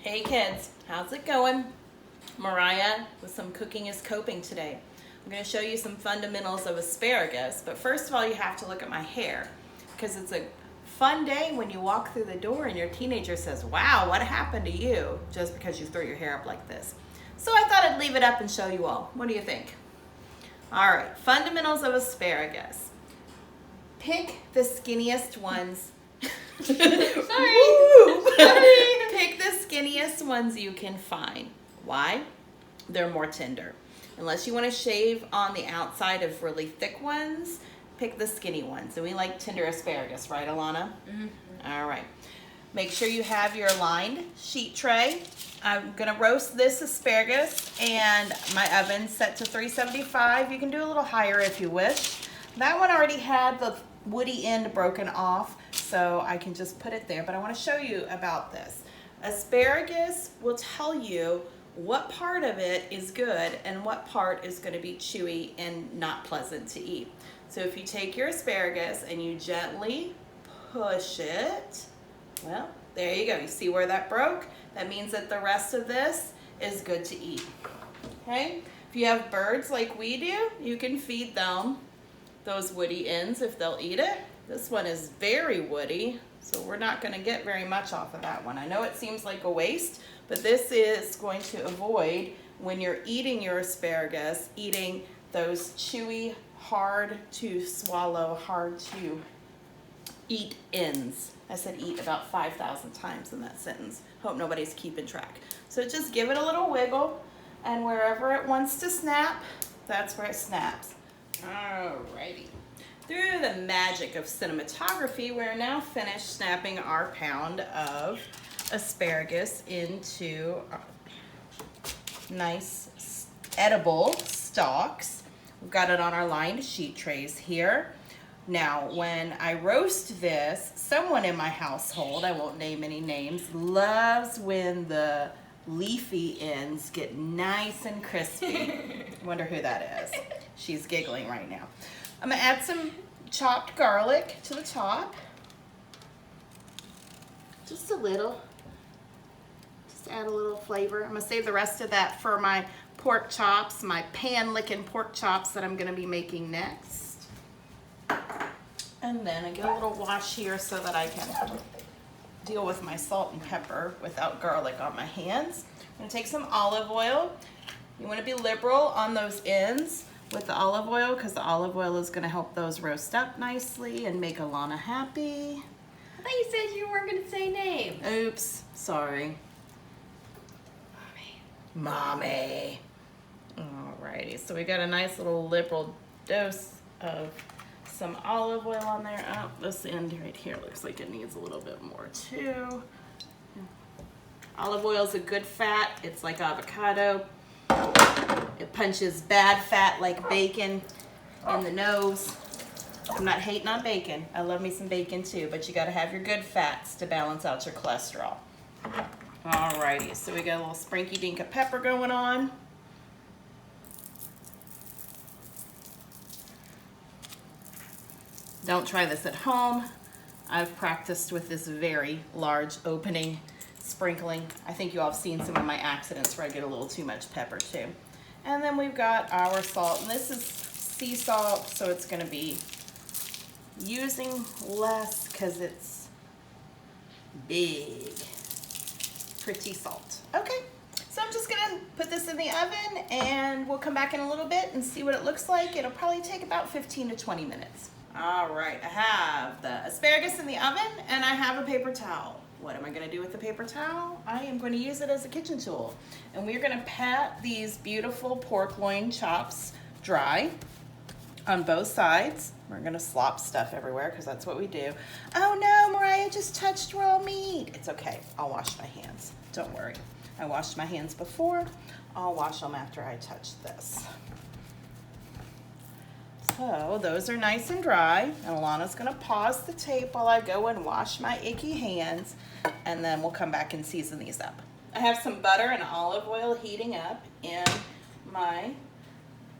Hey kids, how's it going? Mariah with some Cooking is Coping today. I'm going to show you some fundamentals of asparagus, but first of all you have to look at my hair because it's a fun day when you walk through the door and your teenager says, wow, what happened to you? Just because you threw your hair up like this. So I thought I'd leave it up and show you all. What do you think? All right, fundamentals of asparagus. Pick the skinniest ones. Sorry. Pick the skinniest ones you can find. Why? They're more tender. Unless you want to shave on the outside of really thick ones, pick the skinny ones. And we like tender asparagus, right, Alana? Mm-hmm. All right. Make sure you have your lined sheet tray. I'm going to roast this asparagus, and my oven's set to 375. You can do a little higher if you wish. That one already had the woody end broken off, so I can just put it there. But I want to show you about this. Asparagus will tell you what part of it is good and what part is going to be chewy and not pleasant to eat. So if you take your asparagus and you gently push it, well, there you go. You see where that broke? That means that the rest of this is good to eat. Okay? If you have birds like we do, you can feed them those woody ends if they'll eat it. This one is very woody, so we're not going to get very much off of that one. I know it seems like a waste, but this is going to avoid, when you're eating your asparagus, eating those chewy, hard to swallow, hard to eat ends. I said eat about 5,000 times in that sentence. Hope nobody's keeping track. So just give it a little wiggle, and wherever it wants to snap, that's where it snaps. Alrighty. Through the magic of cinematography, we're now finished snapping our pound of asparagus into nice edible stalks. We've got it on our lined sheet trays here. Now, when I roast this, someone in my household, I won't name any names, loves when the leafy ends get nice and crispy. Wonder who that is. She's giggling right now. I'm gonna add some chopped garlic to the top. Just a little. Just add a little flavor. I'm gonna save the rest of that for my pork chops, my pan-licking pork chops that I'm gonna be making next. And then I get a little wash here so that I can deal with my salt and pepper without garlic on my hands. I'm gonna take some olive oil. You wanna be liberal on those ends with the olive oil, because the olive oil is going to help those roast up nicely and make Alana happy. I thought you said you weren't going to say names. Oops, sorry. Mommy. Alrighty, so we got a nice little liberal dose of some olive oil on there. Oh, this end right here looks like it needs a little bit more too. Olive oil is a good fat. It's like avocado. It punches bad fat like bacon in the nose. I'm not hating on bacon. I love me some bacon too, but you gotta have your good fats to balance out your cholesterol. Alrighty, so we got a little sprinky dink of pepper going on. Don't try this at home. I've practiced with this very large opening sprinkling. I think you all have seen some of my accidents where I get a little too much pepper too. And then we've got our salt, and this is sea salt, so it's going to be using less because it's big, pretty salt. Okay, so I'm just going to put this in the oven, and we'll come back in a little bit and see what it looks like. It'll probably take about 15 to 20 minutes. All right, I have the asparagus in the oven, and I have a paper towel. What am I going to do with the paper towel? I am going to use it as a kitchen tool. And we're going to pat these beautiful pork loin chops dry on both sides. We're going to slop stuff everywhere because that's what we do. Oh no, Mariah just touched raw meat. It's okay. I'll wash my hands. Don't worry. I washed my hands before. I'll wash them after I touch this. So those are nice and dry, and Alana's gonna pause the tape while I go and wash my icky hands, and then we'll come back and season these up. I have some butter and olive oil heating up in my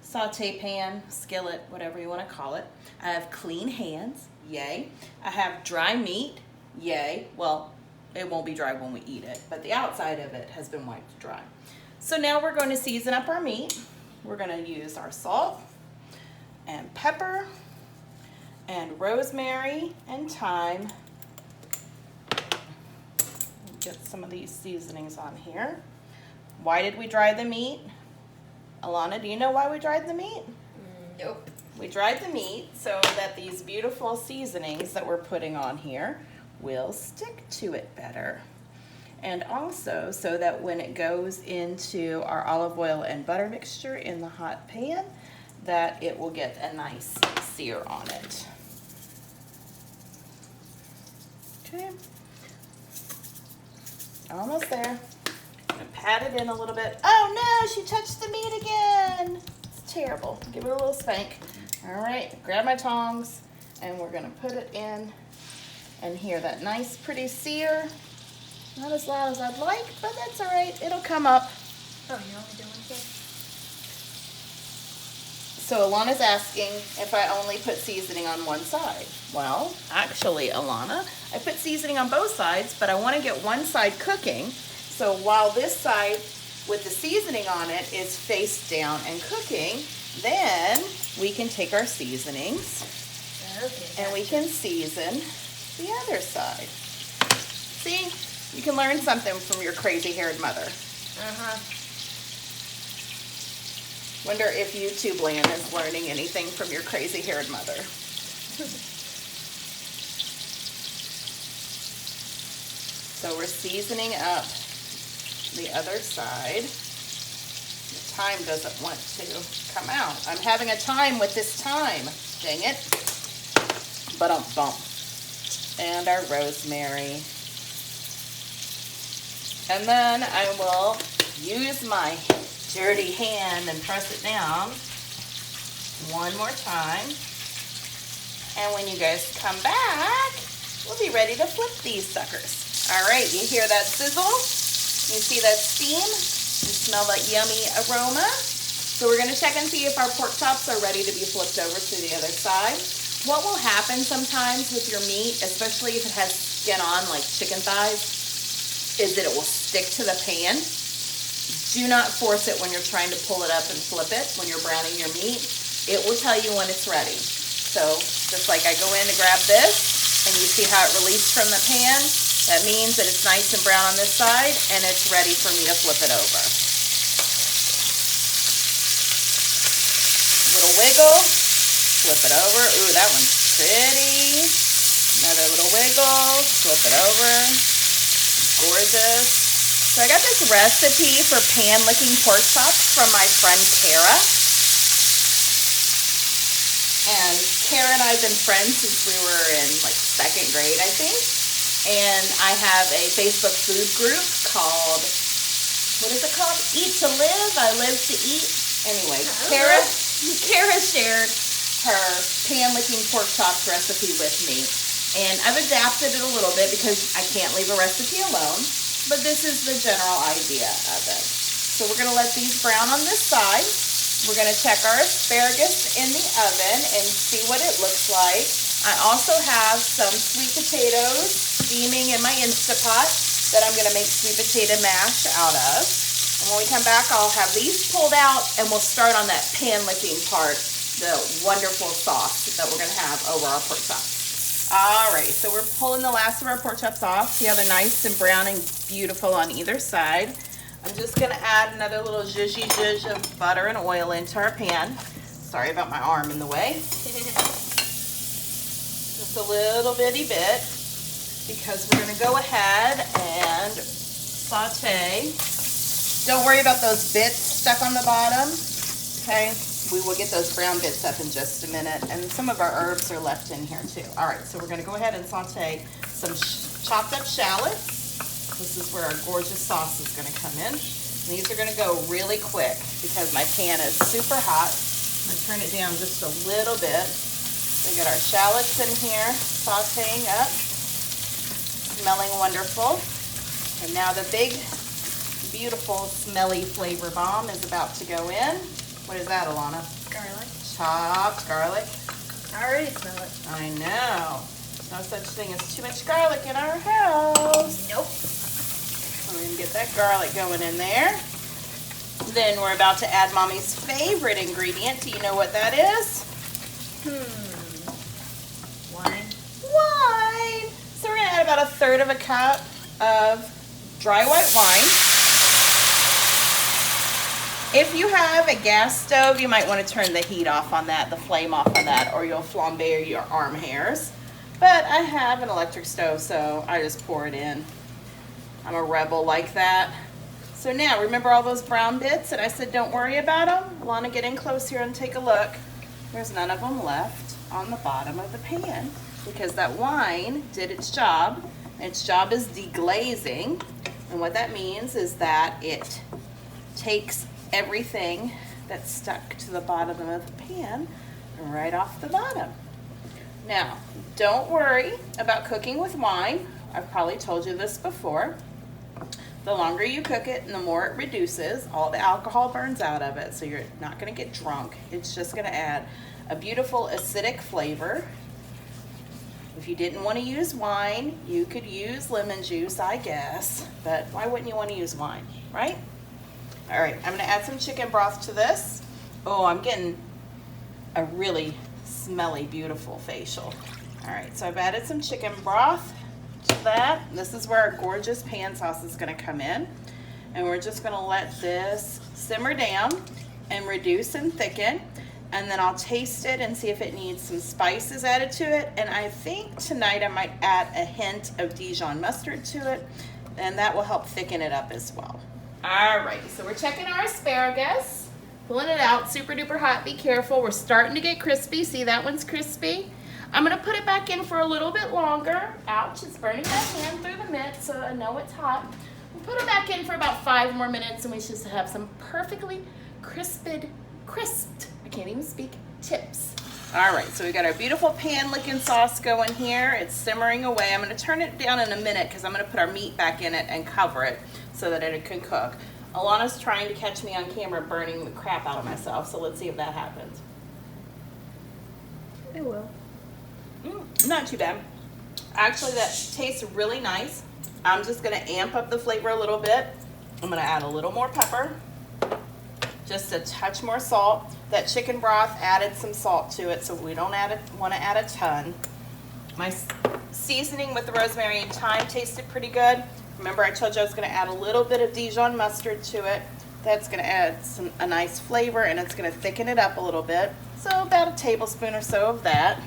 saute pan, skillet, whatever you wanna call it. I have clean hands, yay. I have dry meat, yay. Well, It won't be dry when we eat it, but the outside of it has been wiped dry. So now we're going to season up our meat. We're going to use our salt and pepper and rosemary and thyme. Get some of these seasonings on here. Why did we dry the meat? Alana, do you know why we dried the meat? Nope. We dried the meat so that these beautiful seasonings that we're putting on here will stick to it better. And also so that when it goes into our olive oil and butter mixture in the hot pan, that it will get a nice sear on it. Okay. Almost there. I'm gonna pat it in a little bit. Oh no, she touched the meat again. It's terrible. Give it a little spank. All right, grab my tongs and we're gonna put it in and hear that nice pretty sear. Not as loud as I'd like, but that's all right. It'll come up. Oh, you're only doing this? So Alana's asking if I only put seasoning on one side. Well, actually, Alana, I put seasoning on both sides, but I want to get one side cooking. So while this side with the seasoning on it is face down and cooking, then we can take our seasonings and we can season the other side. See, you can learn something from your crazy-haired mother. Wonder if YouTube land is learning anything from your crazy-haired mother. So we're seasoning up the other side. The thyme doesn't want to come out. I'm having a time with this thyme. Dang it. Bump. And our rosemary. And then I will use my dirty hand and press it down one more time. And when you guys come back, we'll be ready to flip these suckers. All right, you hear that sizzle? You see that steam? You smell that yummy aroma? So we're gonna check and see if our pork chops are ready to be flipped over to the other side. What will happen sometimes with your meat, especially if it has skin on like chicken thighs, is that it will stick to the pan. Do not force it when you're trying to pull it up and flip it when you're browning your meat. It will tell you when it's ready. So just like I go in to grab this and you see how it released from the pan, that means that it's nice and brown on this side and it's ready for me to flip it over. Little wiggle, flip it over. Ooh, that one's pretty. Another little wiggle, flip it over. Gorgeous. So I got this recipe for pan licking pork chops from my friend Kara. And Kara and I have been friends since we were in like 2nd grade, I think. And I have a Facebook food group called, what is it called? Eat to Live, I Live to Eat. Anyway, Kara shared her pan licking pork chops recipe with me. And I've adapted it a little bit because I can't leave a recipe alone, but this is the general idea of it. So we're gonna let these brown on this side. We're gonna check our asparagus in the oven and see what it looks like. I also have some sweet potatoes steaming in my Instapot that I'm gonna make sweet potato mash out of. And when we come back, I'll have these pulled out and we'll start on that pan licking part, the wonderful sauce that we're gonna have over our pork chops. All right, so we're pulling the last of our pork chops off. See how they're nice and brown and beautiful on either side. I'm just gonna add another little zhuzh of butter and oil into our pan. Sorry about my arm in the way. Just a little bitty bit, because we're gonna go ahead and saute. Don't worry about those bits stuck on the bottom, okay? We will get those brown bits up in just a minute, and some of our herbs are left in here too. All right, so we're gonna go ahead and saute some chopped up shallots. This is where our gorgeous sauce is gonna come in. And these are gonna go really quick because my pan is super hot. I'm gonna turn it down just a little bit. We get our shallots in here, sauteing up, smelling wonderful. And now the big, beautiful, smelly flavor bomb is about to go in. What is that, Alana? Garlic. Chopped garlic. I already smell it. I know. No such thing as too much garlic in our house. Nope. garlic going in there. Then we're about to add Mommy's favorite ingredient. Do you know what that is? Wine. Wine. So we're gonna add about 1/3 of a cup of dry white wine. If you have a gas stove, you might want to turn the heat off on that, the flame off on that, or you'll flambe your arm hairs. But I have an electric stove, so I just pour it in. I'm a rebel like that. So now, remember all those brown bits that I said don't worry about them? Lana, get in close here and take a look. There's none of them left on the bottom of the pan because that wine did its job. Its job is deglazing, and what that means is that it takes everything that's stuck to the bottom of the pan right off the bottom. Now, don't worry about cooking with wine. I've probably told you this before. The longer you cook it and the more it reduces, all the alcohol burns out of it, so you're not going to get drunk. It's just going to add a beautiful acidic flavor. If you didn't want to use wine, you could use lemon juice, I guess, but why wouldn't you want to use wine, right? All right, I'm going to add some chicken broth to this. Oh, I'm getting a really smelly, beautiful facial. All right, so I've added some chicken broth to that. This is where our gorgeous pan sauce is going to come in, and we're just going to let this simmer down and reduce and thicken, and then I'll taste it and see if it needs some spices added to it. And I think tonight I might add a hint of Dijon mustard to it, and that will help thicken it up as well. Alrighty, so we're checking our asparagus, pulling it out, super duper hot, be careful. We're starting to get crispy. See, that one's crispy. I'm gonna put it back in for a little bit longer. Ouch, it's burning my hand through the mitt, so I know it's hot. We'll put it back in for about 5 more minutes, and we should have some perfectly crisped, I can't even speak, tips. All right, so we got our beautiful pan licking sauce going here. It's simmering away. I'm gonna turn it down in a minute because I'm gonna put our meat back in it and cover it so that it can cook. Alana's trying to catch me on camera burning the crap out of myself, so let's see if that happens. It will. Not too bad. Actually, that tastes really nice. I'm just gonna amp up the flavor a little bit. I'm gonna add a little more pepper, just a touch more salt. That chicken broth added some salt to it, so we don't want to add a ton. My seasoning with the rosemary and thyme tasted pretty good. Remember, I told you I was going to add a little bit of Dijon mustard to it. That's going to add a nice flavor, and it's going to thicken it up a little bit. So about a tablespoon or so of that.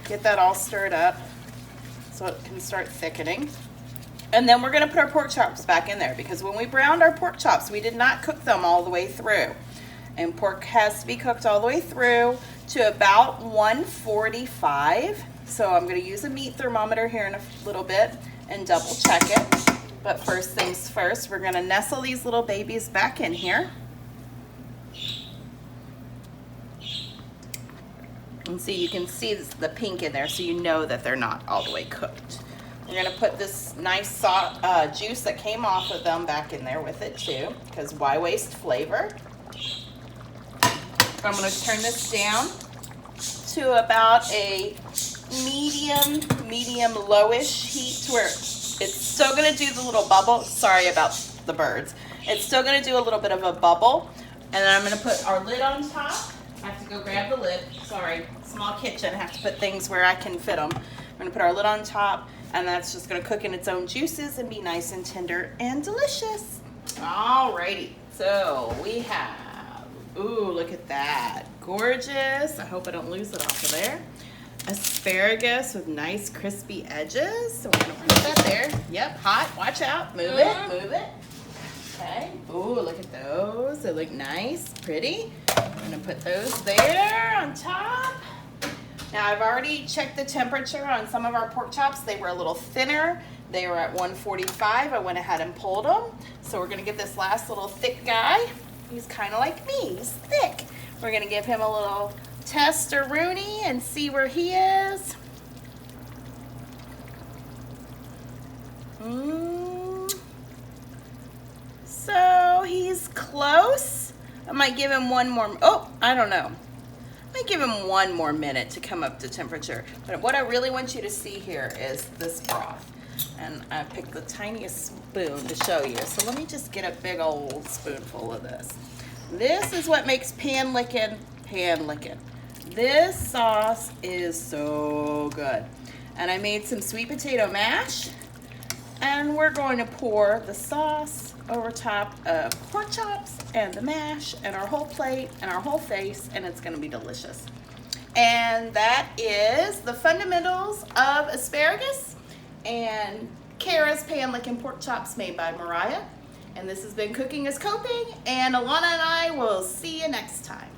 Get that all stirred up so it can start thickening. And then we're going to put our pork chops back in there, because when we browned our pork chops, we did not cook them all the way through. And pork has to be cooked all the way through to about 145. So I'm going to use a meat thermometer here in a little bit and double check it. But first things first, we're going to nestle these little babies back in here. And see, you can see the pink in there, so you know that they're not all the way cooked. We're going to put this nice juice that came off of them back in there with it too, because why waste flavor? I'm going to turn this down to about a medium lowish heat, where it's still going to do the little bubble. Sorry about the birds. It's still going to do a little bit of a bubble. And then I'm going to put our lid on top. I have to go grab the lid. Sorry, small kitchen. I have to put things where I can fit them. I'm going to put our lid on top, and that's just going to cook in its own juices and be nice and tender and delicious. Alrighty, so we have, ooh, look at that. Gorgeous. I hope I don't lose it off of there. Asparagus with nice crispy edges. So we're going to put that there. Yep, hot. Watch out. Move it. Move it. Okay. Ooh, look at those. They look nice, pretty. I'm going to put those there on top. Now, I've already checked the temperature on some of our pork chops. They were a little thinner. They were at 145. I went ahead and pulled them. So we're going to get this last little thick guy. He's kind of like me. He's thick. We're going to give him a little test-a-rooney and see where he is. So he's close. I might give him one more. Oh, I don't know. I might give them 1 more minute to come up to temperature. But what I really want you to see here is this broth. And I picked the tiniest spoon to show you. So let me just get a big old spoonful of this. This is what makes pan licking pan licking. This sauce is so good. And I made some sweet potato mash. And we're going to pour the sauce over top of pork chops and the mash and our whole plate and our whole face, and it's going to be delicious. And that is the fundamentals of asparagus and Kara's pan licking pork chops made by Mariah. And this has been Cooking is Coping, and Alana and I will see you next time.